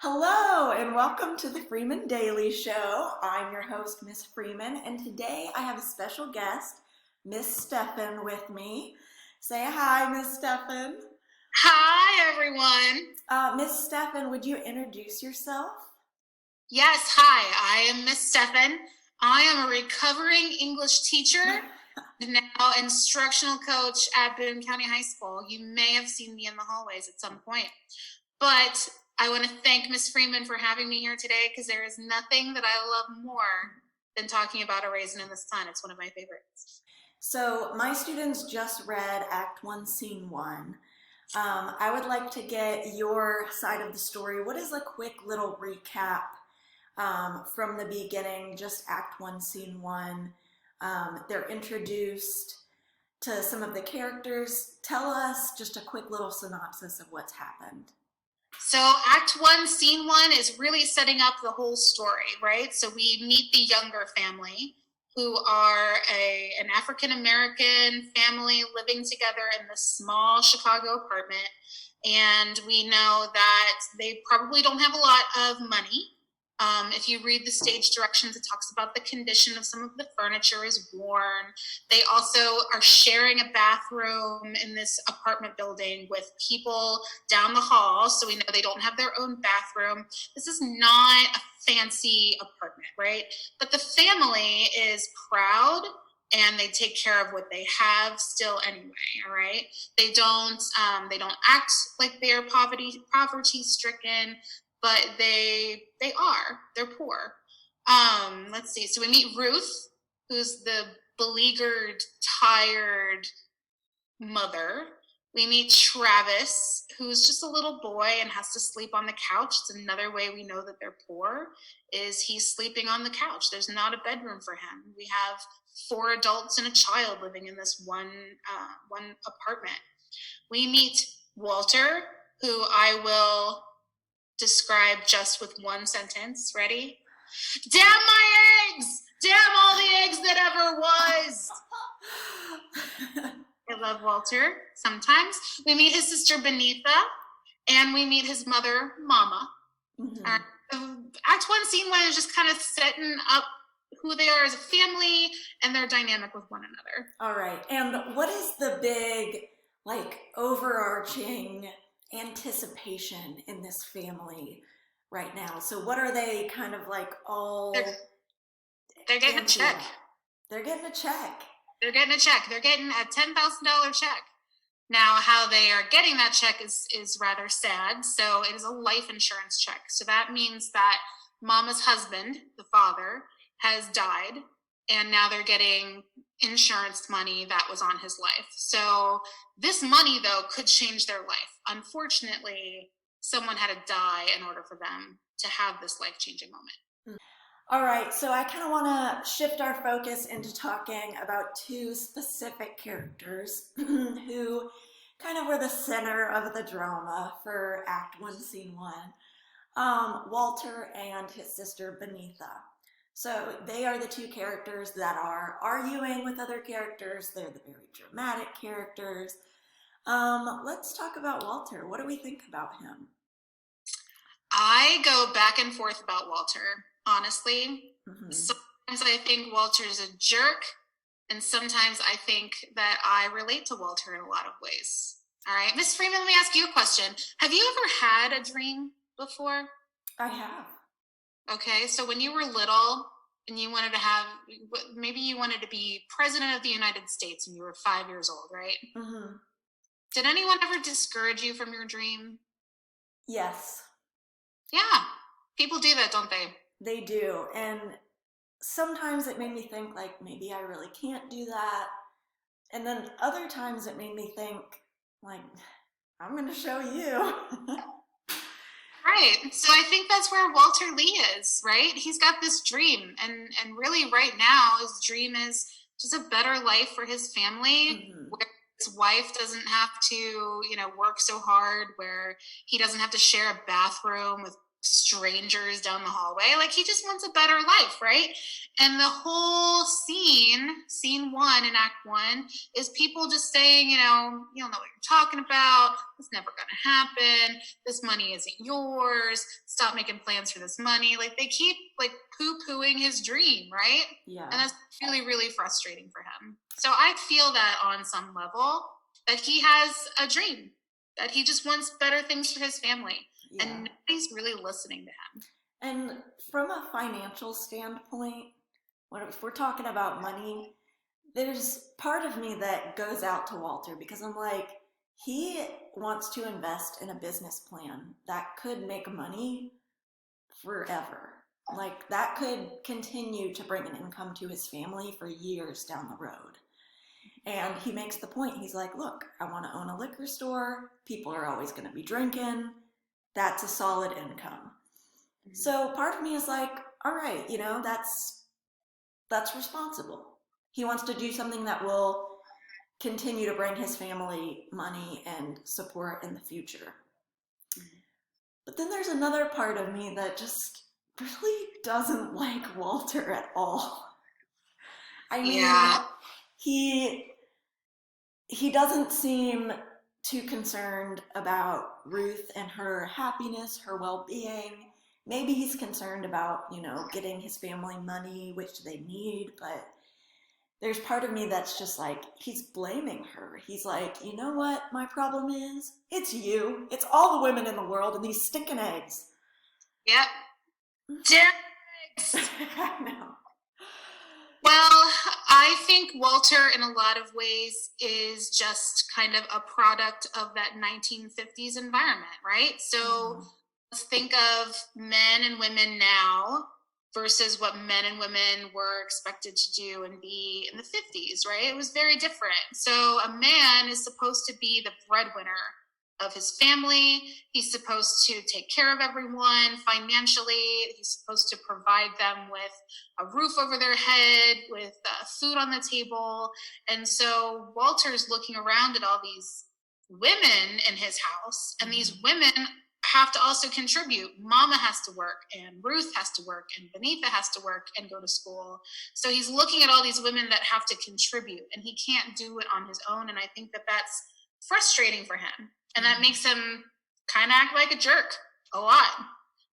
Hello and welcome to the Freeman Daily Show. I'm your host, Miss Freeman, and today I have a special guest, Miss Steffen, with me. Say hi, Miss Steffen. Hi, everyone. Miss Steffen, would you introduce yourself? Yes, hi, I am Miss Steffen. I am a recovering English teacher, now instructional coach at Boone County High School. You may have seen me in the hallways at some point. But I want to thank Miss Freeman for having me here today because there is nothing that I love more than talking about A Raisin in the Sun. It's one of my favorites. So my students just read Act 1, Scene 1. I would like to get your side of the story. What is a quick little recap from the beginning, just Act 1, Scene 1? They're introduced to some of the characters. Tell us just a quick little synopsis of what's happened. So Act 1, Scene 1 is really setting up the whole story, right? So we meet the Younger family, who are an African-American family living together in this small Chicago apartment. And we know that they probably don't have a lot of money. If you read the stage directions, it talks about the condition of some of the furniture is worn. They also are sharing a bathroom in this apartment building with people down the hall, so we know they don't have their own bathroom. This is not a fancy apartment, right? But the family is proud and they take care of what they have still anyway. All right, they don't act like they are poverty stricken, but they're poor. Let's see. So we meet Ruth, who's the beleaguered, tired mother. We meet Travis, who's just a little boy and has to sleep on the couch. It's another way we know that they're poor, is he's sleeping on the couch. There's not a bedroom for him. We have 4 adults and a child living in this one apartment. We meet Walter, who I will describe just with one sentence. Ready? Damn my eggs! Damn all the eggs that ever was! I love Walter. Sometimes we meet his sister Beneatha, and we meet his mother Mama. Mm-hmm. Act 1, Scene 1 is just kind of setting up who they are as a family and their dynamic with one another. All right. And what is the big, overarching anticipation in this family right now? So what are they kind of all... They're getting a check. They're getting a check. They're getting a check. They're getting a $10,000 check. Now, how they are getting that check is rather sad. So it is a life insurance check. So that means that Mama's husband, the father, has died, and now they're getting insurance money that was on his life. So this money, though, could change their life. Unfortunately, someone had to die in order for them to have this life-changing moment. All right, so I kind of want to shift our focus into talking about 2 specific characters who kind of were the center of the drama for Act 1, Scene 1. Walter and his sister Beneatha. So they are the 2 characters that are arguing with other characters. They're the very dramatic characters. Let's talk about Walter. What do we think about him? I go back and forth about Walter, honestly. Mm-hmm. Sometimes I think Walter is a jerk, and sometimes I think that I relate to Walter in a lot of ways. All right, Miss Freeman, let me ask you a question. Have you ever had a dream before? I have. Okay, so when you were little and you wanted to maybe you wanted to be president of the United States and you were 5 years old, right? Mm-hmm. Did anyone ever discourage you from your dream? Yes. Yeah, people do that, don't they? They do, and sometimes it made me think, maybe I really can't do that. And then other times it made me think, I'm going to show you. Right. So I think that's where Walter Lee is, right? He's got this dream, and really right now his dream is just a better life for his family, mm-hmm. where his wife doesn't have to, work so hard, where he doesn't have to share a bathroom with strangers down the hallway. Like, he just wants a better life, right? And the whole scene one in Act One, is people just saying, you don't know what you're talking about. It's never going to happen. This money isn't yours. Stop making plans for this money. Like, they keep like poo-pooing his dream, right? Yeah. And that's really, really frustrating for him. So I feel that on some level, that he has a dream, that he just wants better things for his family. Yeah. And nobody's really listening to him. And from a financial standpoint, if we're talking about money, there's part of me that goes out to Walter, because I'm like, he wants to invest in a business plan that could make money forever. Like, that could continue to bring an income to his family for years down the road. And he makes the point, he's like, look, I want to own a liquor store. People are always going to be drinking. That's a solid income. So part of me is like, all right, that's responsible. He wants to do something that will continue to bring his family money and support in the future. But then there's another part of me that just really doesn't like Walter at all. I mean, he doesn't seem too concerned about Ruth and her happiness, her well-being. Maybe he's concerned about, getting his family money, which they need, but there's part of me that's just like, he's blaming her. He's like, you know what my problem is? It's you. It's all the women in the world and these stinking eggs. Yep. Eggs. I know. Well, I think Walter, in a lot of ways, is just kind of a product of that 1950s environment, right? So let's think of men and women now versus what men and women were expected to do and be in the 50s, right? It was very different. So a man is supposed to be the breadwinner of his family. He's supposed to take care of everyone financially. He's supposed to provide them with a roof over their head, with food on the table. And so Walter's looking around at all these women in his house, and these women have to also contribute. Mama has to work, and Ruth has to work, and Benita has to work and go to school. So he's looking at all these women that have to contribute, and he can't do it on his own. And I think that that's frustrating for him. And that makes him kind of act like a jerk a lot,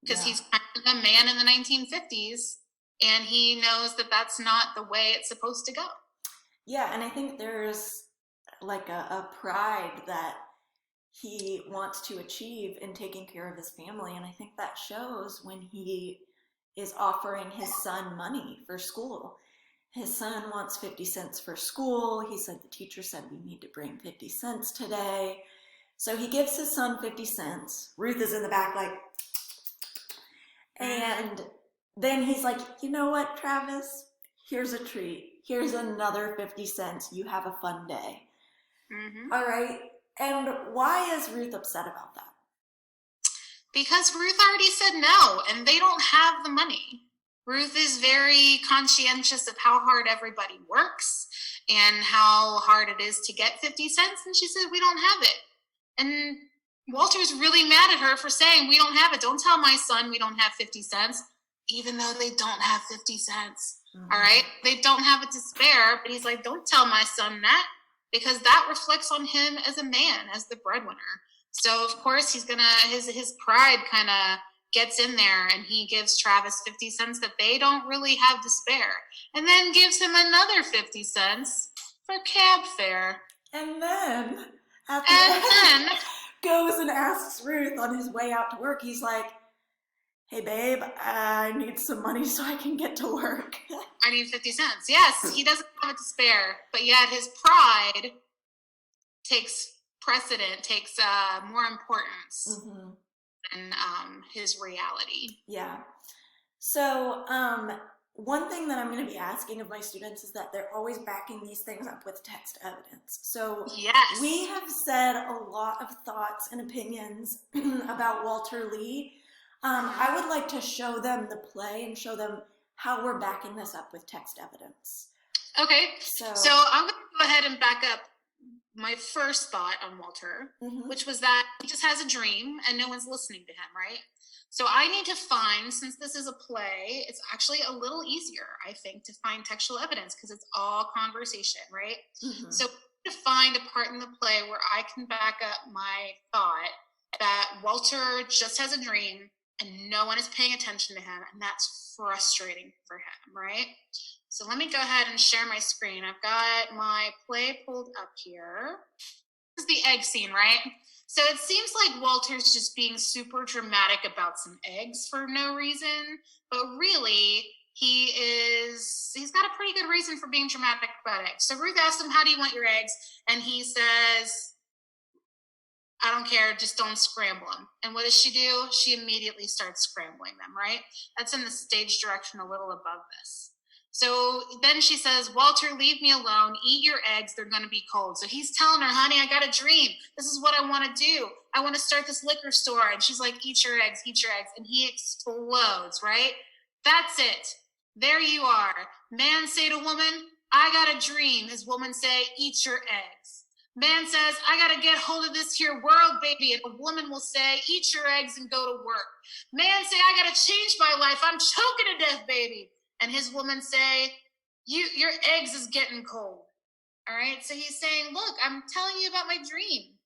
because he's kind of a man in the 1950s, and he knows that that's not the way it's supposed to go. Yeah, and I think there's like a pride that he wants to achieve in taking care of his family, and I think that shows when he is offering his son money for school. His son wants 50 cents for school. He said the teacher said we need to bring 50 cents today. So he gives his son 50 cents. Ruth is in the back like, and then he's like, you know what, Travis? Here's a treat. Here's another 50 cents. You have a fun day. All right. And why is Ruth upset about that? Because Ruth already said no, and they don't have the money. Ruth is very conscientious of how hard everybody works and how hard it is to get 50 cents. And she said, we don't have it. And Walter's really mad at her for saying, we don't have it. Don't tell my son we don't have 50 cents, even though they don't have 50 cents. All right. They don't have it to spare, but he's like, don't tell my son that, because that reflects on him as a man, as the breadwinner. So of course he's gonna, his pride kind of gets in there, and he gives Travis 50 cents that they don't really have to spare, and then gives him another 50 cents for cab fare. And then at the end, goes and asks Ruth on his way out to work, he's like, hey babe, I need some money so I can get to work. I need 50 cents. Yes, he doesn't have it to spare, but yet his pride takes precedent, takes more importance than his reality. Yeah. So one thing that I'm going to be asking of my students is that they're always backing these things up with text evidence. So yes, we have said a lot of thoughts and opinions about Walter Lee. I would like to show them the play and show them how we're backing this up with text evidence. Okay. So I'm going to go ahead and back up my first thought on Walter, Mm-hmm. which was that he just has a dream and no one's listening to him, right? So I need to find, since this is a play, it's actually a little easier, I think, to find textual evidence because it's all conversation, right? Mm-hmm. So to find a part in the play where I can back up my thought that Walter just has a dream and no one is paying attention to him, and that's frustrating for him, right? So let me go ahead and share my screen. I've got my play pulled up here. This is the egg scene, right? So it seems like Walter's just being super dramatic about some eggs for no reason, but really he's got a pretty good reason for being dramatic about eggs. So Ruth asked him, "How do you want your eggs?" And he says, "I don't care, just don't scramble them." And what does she do? She immediately starts scrambling them, right? That's in the stage direction a little above this. So then she says, "Walter, leave me alone. Eat your eggs. They're going to be cold." So he's telling her, "Honey, I got a dream. This is what I want to do. I want to start this liquor store." And she's like, "Eat your eggs, eat your eggs." And he explodes, right? That's it. There you are. Man say to woman, "I got a dream." His woman say, "Eat your eggs." Man says, "I got to get hold of this here world, baby." And a woman will say, "Eat your eggs and go to work." Man say, "I got to change my life. I'm choking to death, baby." And his woman say, your eggs is getting cold. All right. So he's saying, "Look, I'm telling you about my dream.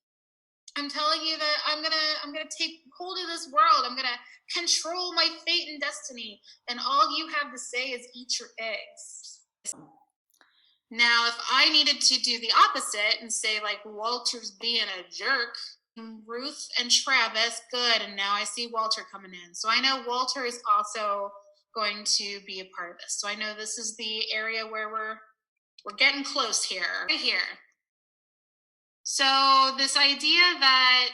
I'm telling you that I'm gonna take hold of this world. I'm gonna control my fate and destiny. And all you have to say is eat your eggs." Now, if I needed to do the opposite and say, like, Walter's being a jerk, Ruth and Travis, good. And now I see Walter coming in. So I know Walter is also going to be a part of this. So I know this is the area where we're getting close here. Right here. So this idea that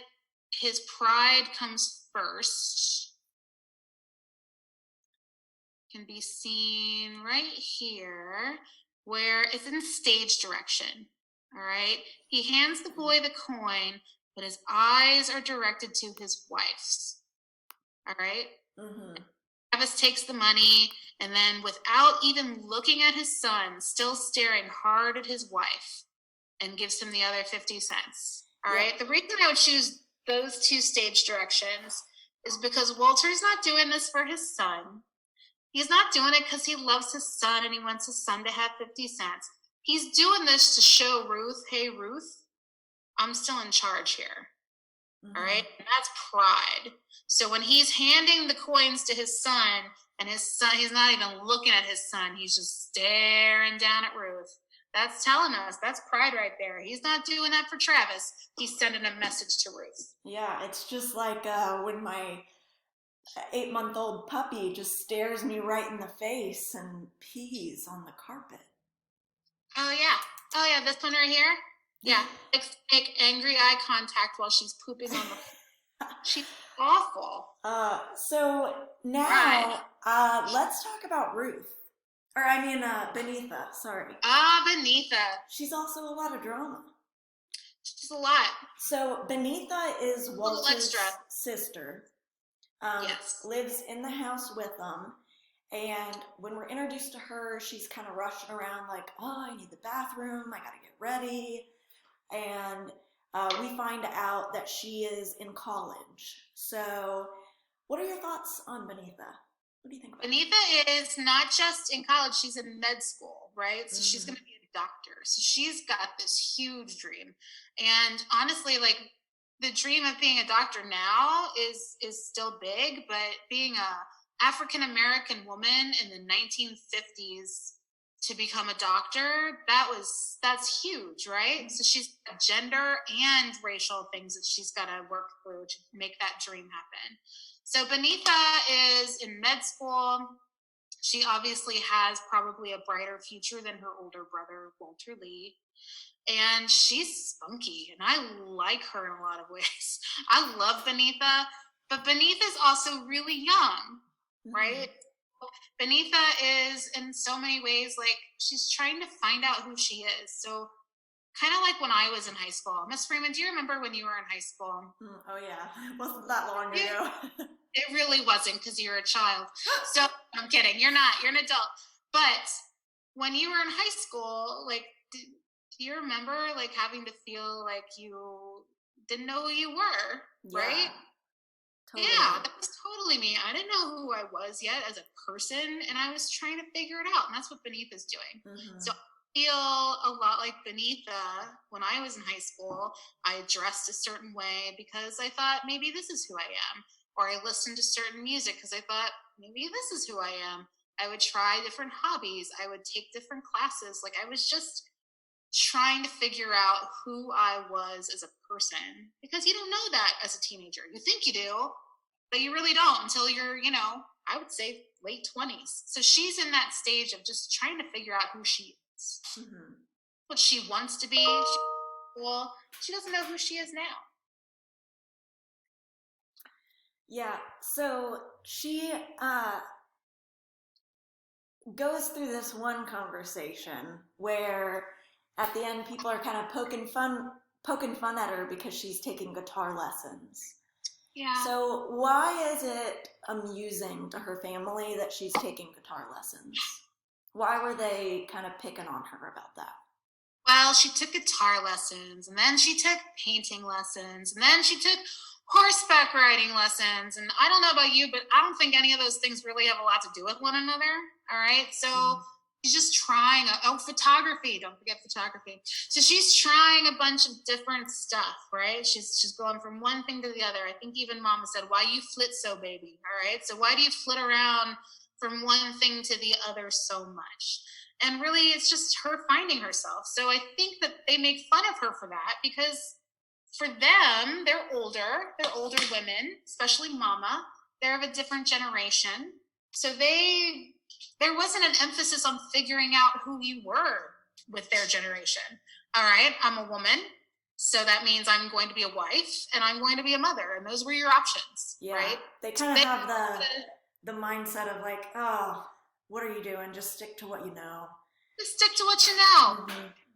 his pride comes first can be seen right here, where it's in stage direction. All right. He hands the boy the coin, but his eyes are directed to his wife's. All right. Mm-hmm. Travis takes the money, and then without even looking at his son, still staring hard at his wife, and gives him the other 50 cents. All right. The reason I would choose those two stage directions is because Walter's not doing this for his son. He's not doing it because he loves his son and he wants his son to have 50 cents. He's doing this to show Ruth, "Hey, Ruth, I'm still in charge here." Mm-hmm. All right. And that's pride. So when he's handing the coins to his son, and his son, he's not even looking at his son, he's just staring down at Ruth. That's telling us that's pride right there. He's not doing that for Travis. He's sending a message to Ruth. Yeah, it's just like when my 8-month-old puppy just stares me right in the face and pees on the carpet. Oh yeah, this one right here. Yeah, make angry eye contact while she's pooping on the. She's awful. So now let's talk about Ruth. Or I mean, Benitha, sorry. Benitha. She's also a lot of drama. She's a lot. So Benitha is Walter's sister. Yes. Lives in the house with them. And when we're introduced to her, she's kind of rushing around like, "Oh, I need the bathroom. I got to get ready." And we find out that she is in college. So what are your thoughts on Benitha? What do you think about Benitha is not just in college, she's in med school, right? So she's going to be a doctor. So she's got this huge dream. And honestly, like, the dream of being a doctor now is still big, but being a African American woman in the 1950s to become a doctor, that's huge, right? So she's got gender and racial things that she's got to work through to make that dream happen. So Benitha is in med school. She obviously has probably a brighter future than her older brother, Walter Lee. And she's spunky, and I like her in a lot of ways. I love Benitha, but Benitha is also really young, right? Benitha is in so many ways, like, she's trying to find out who she is. So kind of like when I was in high school. Miss Freeman, do you remember when you were in high school? Oh yeah, it wasn't that long ago. It really wasn't, because you're a child. So I'm kidding. You're not. You're an adult. But when you were in high school, like, Do you remember like having to feel like you didn't know who you were, right? Totally. Yeah, that was totally me. I didn't know who I was yet as a person, and I was trying to figure it out, and that's what Beneath is doing. So I feel a lot like Beneatha when I was in high school. I dressed a certain way because I thought maybe this is who I am, or I listened to certain music because I thought maybe this is who I am. I would try different hobbies. I would take different classes. Like I was just trying to figure out who I was as a person because you don't know that as a teenager. You think you do, but you really don't until you're, I would say late 20s. So she's in that stage of just trying to figure out who she is, what she wants to be. Well, she doesn't know who she is now. Yeah, so she goes through this one conversation where at the end people are kind of poking fun at her because she's taking guitar lessons. Yeah. So why is it amusing to her family that she's taking guitar lessons? Why were they kind of picking on her about that? Well, she took guitar lessons, and then she took painting lessons, and then she took horseback riding lessons. And I don't know about you, but I don't think any of those things really have a lot to do with one another. All right. So she's just trying, photography. Don't forget photography. So she's trying a bunch of different stuff, right? She's going from one thing to the other. I think even Mama said, why you flit so, baby? All right. So why do you flit around from one thing to the other so much? And really, it's just her finding herself. So I think that they make fun of her for that because for them, they're older women, especially Mama. They're of a different generation. So there wasn't an emphasis on figuring out who you were with their generation. All right, I'm a woman. So that means I'm going to be a wife and I'm going to be a mother. And those were your options, right? They kind of have the mindset of like, oh, what are you doing? Just stick to what you know. Just stick to what you know.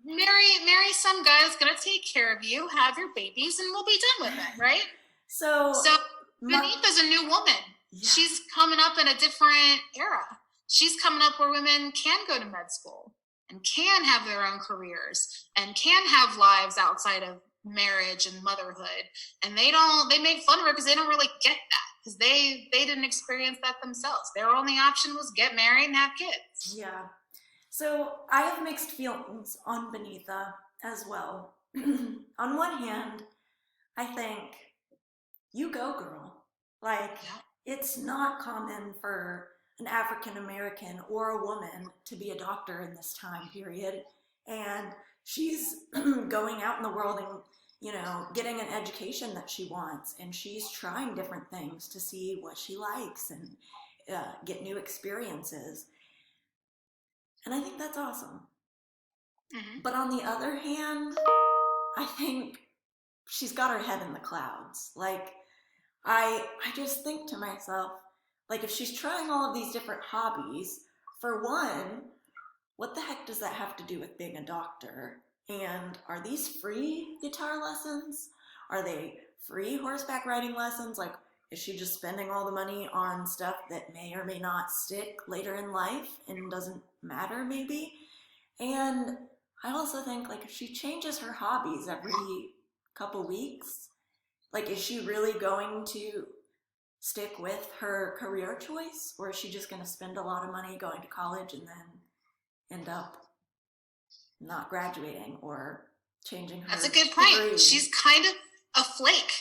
Marry some guy that's going to take care of you, have your babies, and we'll be done with it, right? So Beneatha's a new woman. Yeah. She's coming up in a different era. She's coming up where women can go to med school and can have their own careers and can have lives outside of marriage and motherhood. And they make fun of her because they don't really get that because they didn't experience that themselves. Their only option was get married and have kids. Yeah. So I have mixed feelings on Beneatha as well. On one hand, I think, you go, girl. Like, it's not common for an African American or a woman to be a doctor in this time period. And she's going out in the world and, getting an education that she wants. And she's trying different things to see what she likes and get new experiences. And I think that's awesome. But on the other hand, I think she's got her head in the clouds. Like, I just think to myself, like, if she's trying all of these different hobbies, for one, what the heck does that have to do with being a doctor? And are these free guitar lessons? Are they free horseback riding lessons? Like, is she just spending all the money on stuff that may or may not stick later in life and doesn't matter maybe? And I also think, like, if she changes her hobbies every couple weeks, like, is she really going to stick with her career choice, or is she just going to spend a lot of money going to college and then end up not graduating or changing her That's a good point. degree? She's kind of a flake.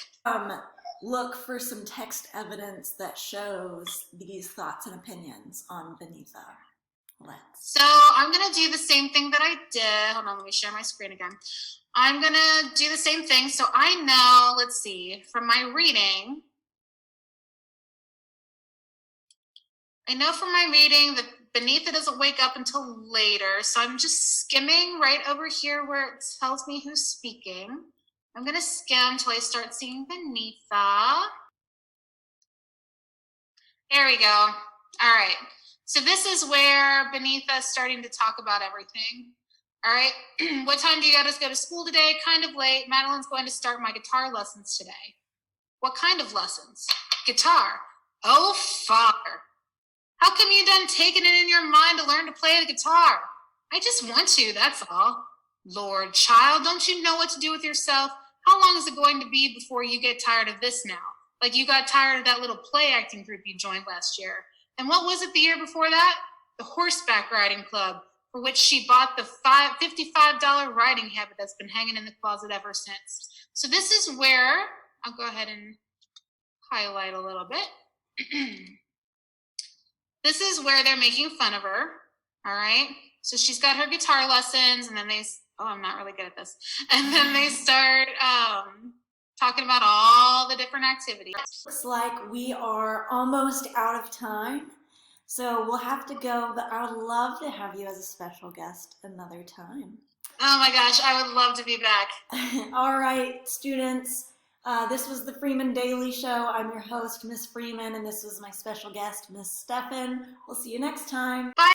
Look for some text evidence that shows these thoughts and opinions on Beneatha. So I'm going to do the same thing that I did. Hold on, let me share my screen again. I'm going to do the same thing. So I know, let's see, from my reading, that Beneatha doesn't wake up until later. So I'm just skimming right over here where it tells me who's speaking. I'm going to skim until I start seeing Beneatha. There we go. All right. So this is where Beneatha is starting to talk about everything. All right. What time do you guys go to school today? Kind of late. Madeline's going to start my guitar lessons today. What kind of lessons? Guitar. Oh, Father. How come you done taking it in your mind to learn to play the guitar? I just want to, that's all. Lord, child, don't you know what to do with yourself? How long is it going to be before you get tired of this now? Like you got tired of that little play acting group you joined last year. And what was it the year before that? The horseback riding club, for which she bought the $55 riding habit that's been hanging in the closet ever since. So this is where, I'll go ahead and highlight a little bit. This is where they're making fun of her, all right? So she's got her guitar lessons, and then I'm not really good at this. And then they start talking about all the different activities. Looks like we are almost out of time, so we'll have to go, but I would love to have you as a special guest another time. Oh my gosh, I would love to be back. All right, students, this was the Freeman Daily Show. I'm your host, Miss Freeman, and this was my special guest, Miss Steffen. We'll see you next time. Bye.